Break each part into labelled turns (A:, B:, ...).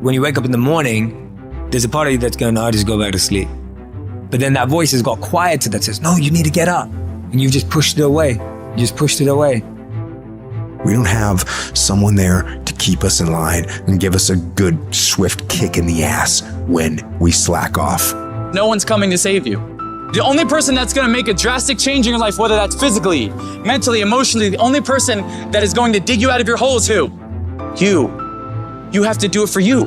A: when you wake up in the morning, there's a part of you that's going, I'll just go back to sleep. But then that voice has got quieted that says, no, you need to get up. And you've just pushed it away. You just pushed it away.
B: We don't have someone there to keep us in line and give us a good, swift kick in the ass when we slack off.
C: No one's coming to save you. The only person that's going to make a drastic change in your life, whether that's physically, mentally, emotionally, the only person that is going to dig you out of your hole is who? You. You have to do it for you.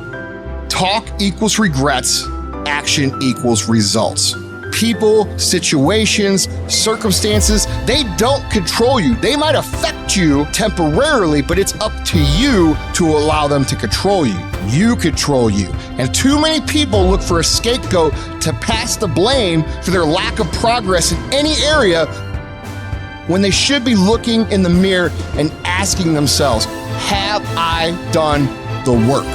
D: Talk equals regrets. Action equals results. People, situations, circumstances, they don't control you. They might affect you temporarily, but it's up to you to allow them to control you. You control you. And too many people look for a scapegoat to pass the blame for their lack of progress in any area when they should be looking in the mirror and asking themselves, have I done the work?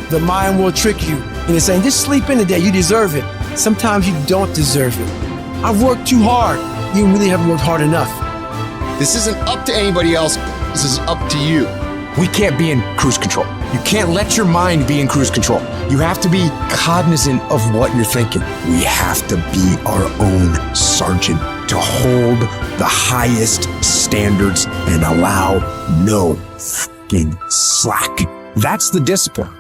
E: The mind will trick you into saying, just sleep in today, you deserve it. Sometimes you don't deserve it. I've worked too hard. You really haven't worked hard enough.
D: This isn't up to anybody else. This is up to you.
B: We can't be in cruise control. You can't let your mind be in cruise control. You have to be cognizant of what you're thinking. We have to be our own sergeant to hold the highest standards and allow no fucking slack. That's the discipline.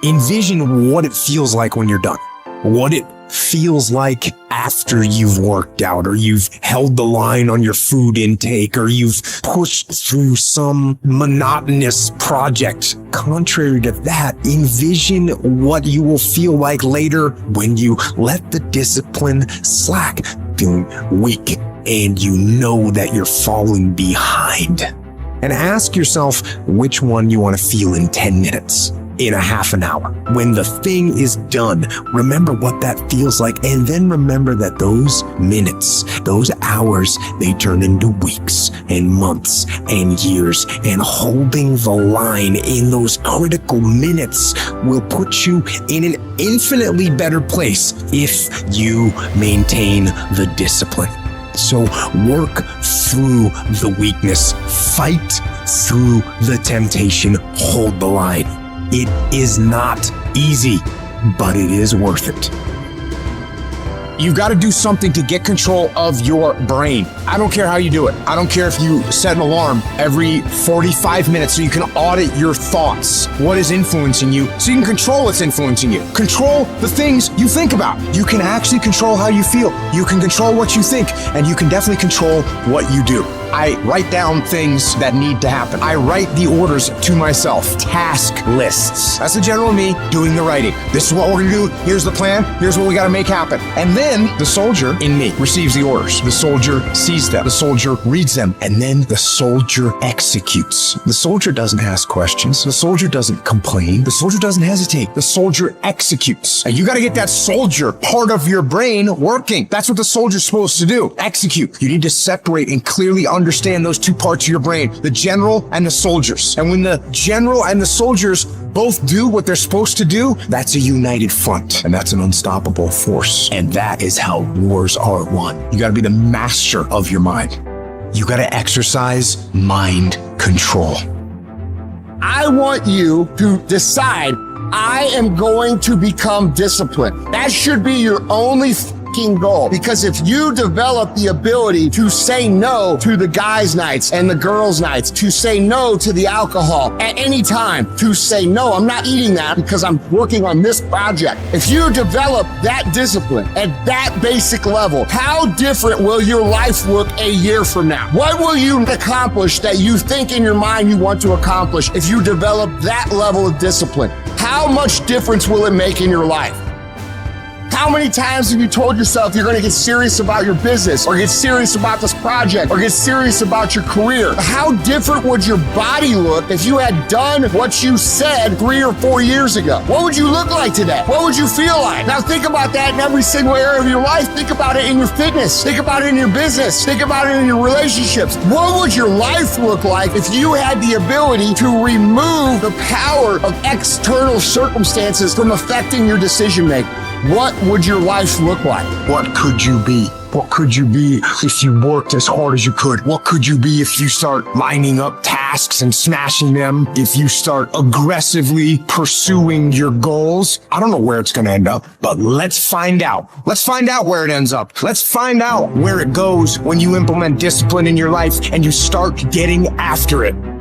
B: Envision what it feels like when you're done. What it feels like after you've worked out, or you've held the line on your food intake, or you've pushed through some monotonous project. Contrary to that, envision what you will feel like later when you let the discipline slack, feeling weak, and you know that you're falling behind. And ask yourself which one you want to feel in 10 minutes. In a half an hour. When the thing is done, remember what that feels like, and then remember that those minutes, those hours, they turn into weeks and months and years, and holding the line in those critical minutes will put you in an infinitely better place if you maintain the discipline. So work through the weakness, fight through the temptation, hold the line. It is not easy, but it is worth it. You've got to do something to get control of your brain. I don't care how you do it. I don't care if you set an alarm every 45 minutes so you can audit your thoughts. What is influencing you so you can control what's influencing you. Control the things you think about. You can actually control how you feel. You can control what you think, and you can definitely control what you do. I write down things that need to happen. I write the orders to myself. Task lists. That's the general me doing the writing. This is what we're gonna do. Here's the plan. Here's what we gotta make happen. And then the soldier in me receives the orders. The soldier sees them. The soldier reads them. And then the soldier executes. The soldier doesn't ask questions. The soldier doesn't complain. The soldier doesn't hesitate. The soldier executes. And you gotta get that soldier part of your brain working. That's what the soldier's supposed to do. Execute. You need to separate and clearly understand those two parts of your brain, the general and the soldiers. And when the general and the soldiers both do what they're supposed to do, that's a united front, and that's an unstoppable force. And that is how wars are won. You gotta be the master of your mind. You gotta exercise mind control.
D: I want you to decide, I am going to become disciplined. That should be your only goal. Because if you develop the ability to say no to the guys' nights and the girls' nights, to say no to the alcohol at any time, to say no, I'm not eating that because I'm working on this project. If you develop that discipline at that basic level, how different will your life look a year from now? What will you accomplish that you think in your mind you want to accomplish if you develop that level of discipline? How much difference will it make in your life? How many times have you told yourself you're going to get serious about your business, or get serious about this project, or get serious about your career? How different would your body look if you had done what you said 3 or 4 years ago? What would you look like today? What would you feel like? Now think about that in every single area of your life. Think about it in your fitness. Think about it in your business. Think about it in your relationships. What would your life look like if you had the ability to remove the power of external circumstances from affecting your decision making? What would your life look like?
B: What could you be? What could you be if you worked as hard as you could? What could you be if you start lining up tasks and smashing them? If you start aggressively pursuing your goals? I don't know where it's going to end up, but let's find out. Let's find out where it ends up. Let's find out where it goes when you implement discipline in your life and you start getting after it.